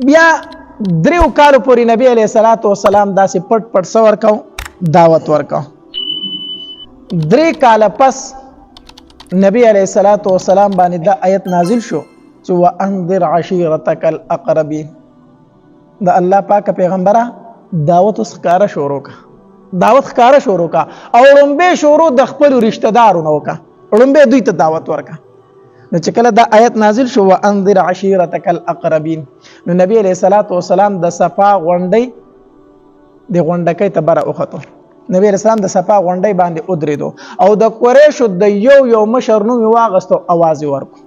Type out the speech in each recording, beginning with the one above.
بیا 3 کالو پورې نبی علیه الصلاۃ والسلام داسې پټ پټ سور کو دعوت ورکو. 3 کاله پس نبی علیه الصلاۃ والسلام باندې دا آیت نازل شو چې وانذر عشیرتک الاقربین. د الله پاک پیغمبره دعوت ښکارا شروع کا، دعوت ښکارا شروع کا او لومبه شروع د خپل رشتہ دارونو کا، لومبه دوی ته دعوت ورکا. نو چې کله دا آیت نازل شو وانذر عشیرتک الاقربین، نو نبی علیہ الصلوۃ والسلام د صفا غونډي د غونډکې ته بره وخته. نبی علیہ السلام د صفا غونډي باندې ودرېدو او د قریشو د یو مشر نوم واغستو आवाज ورکو.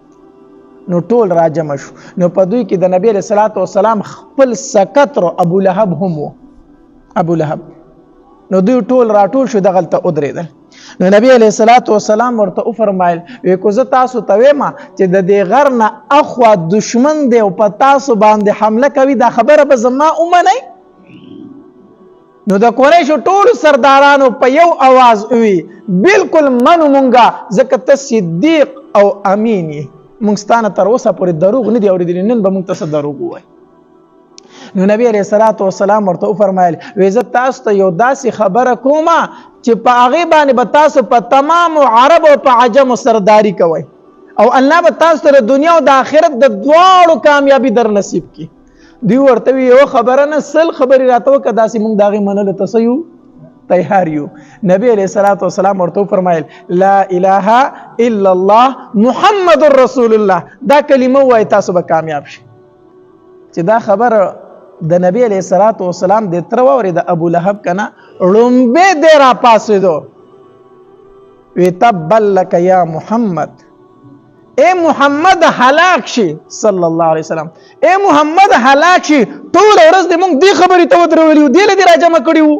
نو ټول راجم شو. نو په دوی کې د نبی علیہ الصلوۃ والسلام خپل سکتر ابو لهب هم وو، ابو لهب. نو دوی ټول راټول شو دغه ته ودرېدل. نو نبی علیہ الصلوۃ والسلام ورته فرمایل وی کو زه تاسو ته وایم چې د دې غر نه اخوا دشمن دی او په تاسو باندې حمله کوي، دا خبره به زما ومنئ؟ نو د قریشو ټول سردارانو په یو आवाज وی بالکل منو مونږه، ځکه ته صدیق او امین یې، مونږ ستانه تر اوسه پورې دروغ نه دی اورېدلی، نن به مونږ ته دروغ ووایي. نو نبی علیہ الصلوۃ والسلام ورته فرمایل وی زه تاسو ته یو داسې خبره کومه چې په هغه باندې به تاسو په تمام عرب او په عجم سرداری کوئ او الله به تاسو ته د دنیا او د آخرت د دواړو کامیابی در نصیب کی. دوی ورته یو خبره نه 100 خبرې راته وکړه، داسې موږ داغه منلو ته یو تیار یو. نبی علیہ الصلوۃ والسلام ورته فرمایل لا اله الا الله محمد رسول الله، دا کلمه وای تاسو به کامیاب شئ. چې دا خبر د نبی علیہ الصلوۃ والسلام د تر ووري د ابو لهب کنا لومبه د را پاسې دو وی تبلک یا محمد، اے محمد هلاک شي صلی الله علیه وسلم، اے محمد هلاک شي. ټول ورځ د موږ دی خبرې ته ودرولې دی له راجمه کړیو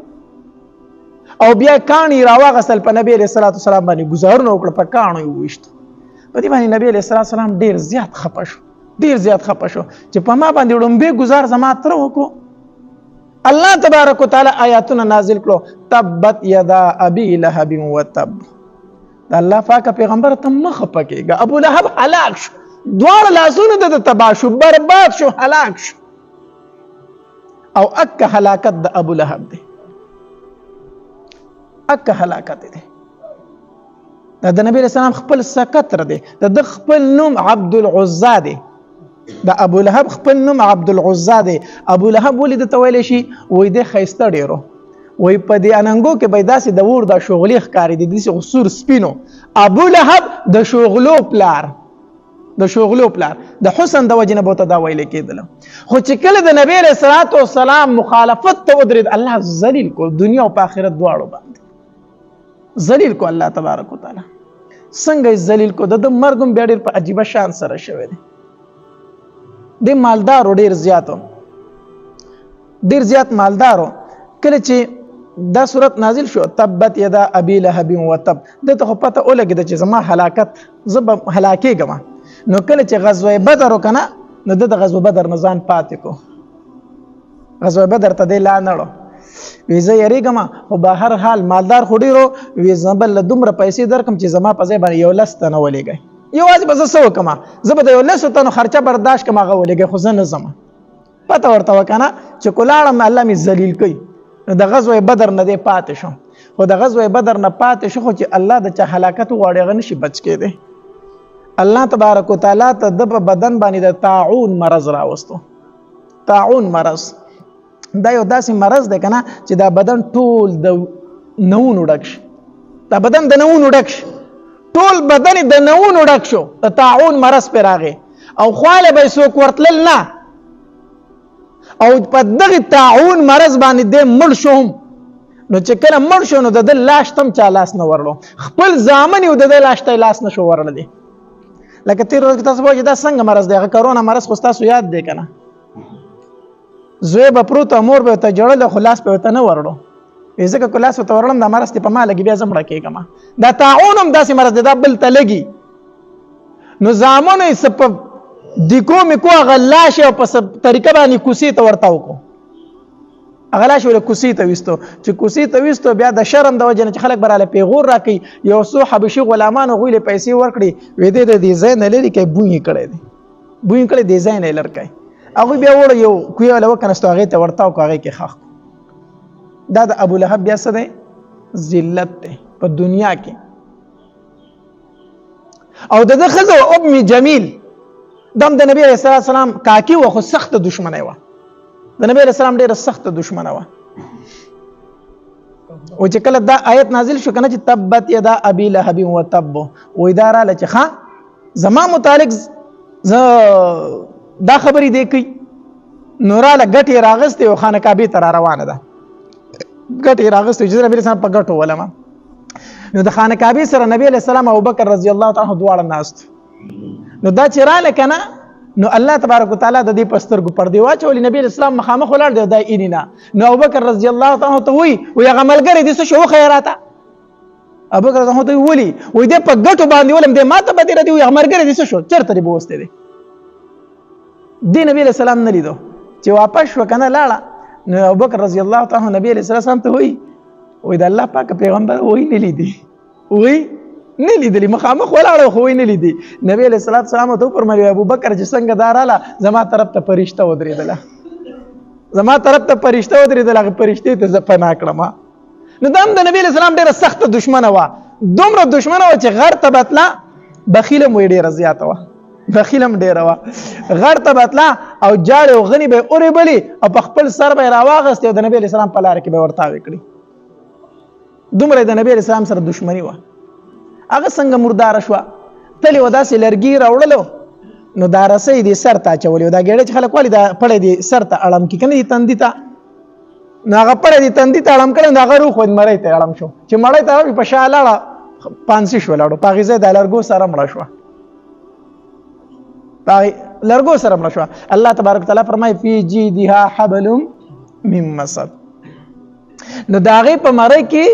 او بیا کانی راوغسل په نبی علیہ الصلوۃ والسلام باندې گزارونه وکړه، په کانو یې وښت. په دې باندې نبی علیہ الصلوۃ والسلام ډیر زیات خپه شو، ډیر زیات خپه شو چې په ما باندې لومبه گزار زما تر وکړو. الله تبارک وتعالى آیاتونه نازل کړو تبت یدا ابي لهب وتب. الله پاک پیغمبر ته مخ پکېګا، ابو لهب هلاک شو، دوړ لاسونه د تبا شو، برباد شو، هلاک شو. او اک هلاکت د ابو لهب دی، اک هلاکت دی. د نبی رسول الله خپل سکتر دی، د خپل نوم عبد العزى دی، د ابو لهب خپل نوم عبد العزى دی. ابو لهب ولید ته ویل شي وای د خیسته ډیرو، وای په دې اننګو کې پیداسې د ور د شغلی ښکاری دي، د غسور سپینو. ابو لهب د شغلو پلار، د شغلو پلار د حسن د وجنه بوته دا ویل کېدل. خو چې کله د نبی علیہ الصلوۃ والسلام مخالفت ته ودرید، الله ذلیل کو، دنیا او آخرت دواړو باندې ذلیل کو. الله تبارک وتعالى څنګه ذلیل کو، د مرګم بیا ډیر په عجیب شان سره شوی دی. د مالدارو ډیر زیات مالدارو کله چې دا صورت نازل شو تبت یدا ابي لهب وتب، دته خو پته ولګید چې زما هلاکت زب هلاکېږم. نو کله چې غزوه بدر وکنه، نو د غزوه بدر نه ځان پاتې کو، غزوه بدر ته دی لا نړو وی زه یریږم، خو به هر حال مالدار خو ډیرو وی زبل دومره پیسې درکم چې زما په ځای باندې یو لسته نه ولېږي، یوازې به زه څه وکړم، زه به د یو لسو تنو خرچه برداشت کړم، هغه ولېږي، خو زه نه ځم. پته ورته وکنه چې کولاړم الله مې ذلیل کوي. نو د غزوه بدر نه دی پاتې شو، خو د غزوه بدر نه پاتې شو خو چې الله د چا هلاکت وغواړي هغه نشي بچ کېدی. الله تبارک وتعالى ته د بدن باندې د طاعون مرض راوستو. طاعون مرض دا یو داسې مرض دی کنه چې دا بدن ټول د نوونو ډک شي، دا بدن د نوونو ډک شي، ټول بدن د نوونو ډک شو، د طاعون مرض پر راغی او خواله به څوک ورتلل نه، او په دغه طاعون مرض باندې د مړ شوم. نو چې کله مړ شو نو د لاش تم چا لاس نه ورلو، خپل ځامن یو د لاش ته لاس نشو ورل دي. لکه تیر ورځ تاسو وایي دا څنګه مرض دی، کرونا مرض خو تاسو یاد دی کنه، زوی به پروت مور به ته جوړل خلاص په ته نه ورلو، ځکه خلاص ته ورلم دا مرض په ما لګي بیا زمړه کېګم. دا طاعون هم داسې مرض دی، دا بل ته لګي. نو ځامن یې سپ دیکو میکو غلاش او په طریقه باندې کوسی ته ورتاو کو، غلاش ول کوسی ته وستو، چې کوسی ته وستو بیا د شرم د وجه نه خلک براله پیغور راکې، یو سو حبشي غلامانو غویله پیسې ورکړي، وې دې د ډیزاین لري کې بوې کړي دي، بوې کړي ډیزاین لرکای. هغه بیا وړ یو کوی له وکنهستو هغه ته ورتاو کو هغه کې خاخ دا د ابو لهب بیا څه دی ذلت دی په دنیا کې او د خزو ام جمیل دم د نبی رسول الله سلام کاکی و خو سخت دشمنه و د نبی رسول الله ډیره سخت دشمنه و او چې کله دا آیت نازل شو کنه چې تبت یدا ابي لهب وتب و اداره لچ ښا زما متعلق دا خبرې دی کوي نوراله غټي راغسته او خانه کعبه تر روانه ده غټي راغسته چې نبی رسول په غټو ولما نو د خانه کعبه سره نبی علیہ السلام او بکر رضی الله تعالی دواړه ناست نو دا چیرانه کنه نو الله تبارک وتعالى د دې پسترګو پر دی واچول نبی اسلام مخامخ ولاړ دی دای اینینا نو ابوبکر رضی الله تعالی ته وی عملګری دي څه شو خیراته ابوبکر ته ولي وی دې په ګټو باندې ولم دې ماته به دې وی عملګری دي څه شو چرته دی بوسته دی دی نبی اسلام نه لیدو چې واپس وکنه لاړه نو ابوبکر رضی الله تعالی نبی اسلام ته وی د الله پاک پیغمبر وی نه لیدي وی نه لیدلی مخامخ ولاړ خو نه لیدي نبی علیہ الصلوۃ والسلام ته فرمایي ابو بکر چې څنګه داراله زما طرف ته فرشته ودرېدله زما طرف ته فرشته ودرېدله فرشته ته زپنا کړم نو دام د نبی علیہ السلام ډیره سخت دشمنه و دومره دشمنه و چې غر ته بتلا بخیلم وی ډیره زیاته و بخیلم ډیره و غر ته بتلا او جاړ او غنی به اورې بلی او په خپل سر به راواغست او د نبی علیہ السلام په لار کې به ورتاوي کړی دومره د نبی علیہ السلام سره دشمنی و هغه څنګه مردار شو تلی ودا سي لرګي راوړلو نو دا رسې دي سر ته چولې دا ګړې چې خلک والی دا پړې دي سر ته اړم کې کنه دي تندې ته نو هغه پړې دي تندې ته اړم کړي دا غرو خو مړې ته اړم شو چې مړې ته په شاله پانسي شو لاړو پاغیزه د لرګو سره مړ شو پای لرګو سره مړ شو الله تبارک تعالی فرمای فی جیدها حبل من مسد نو داغه په مړې کې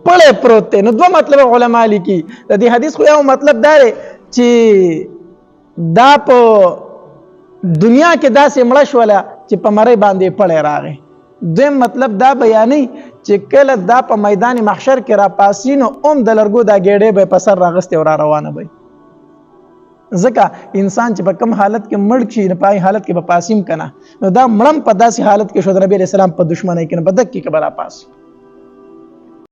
پړې پروت نو دوه مطلب علما لیکي د دې حدیث خو یو مطلب دا دی چې دا په دنیا کې داسې مړ شوله چې په مړې باندې پړې راغی دویم مطلب دا بیانې چې کله دا په میدان محشر کې را پاسینو د لرګو دا ګېډې به په سر راغستې او را روانه وي ځکه انسان چې په کم حالت کې مړ شي نه پای حالت کې به پاسیم کنه نو دا مړم په داسې حالت کې شو د نبی رسول الله په دشمنی کې نه بدک کې کبره پاس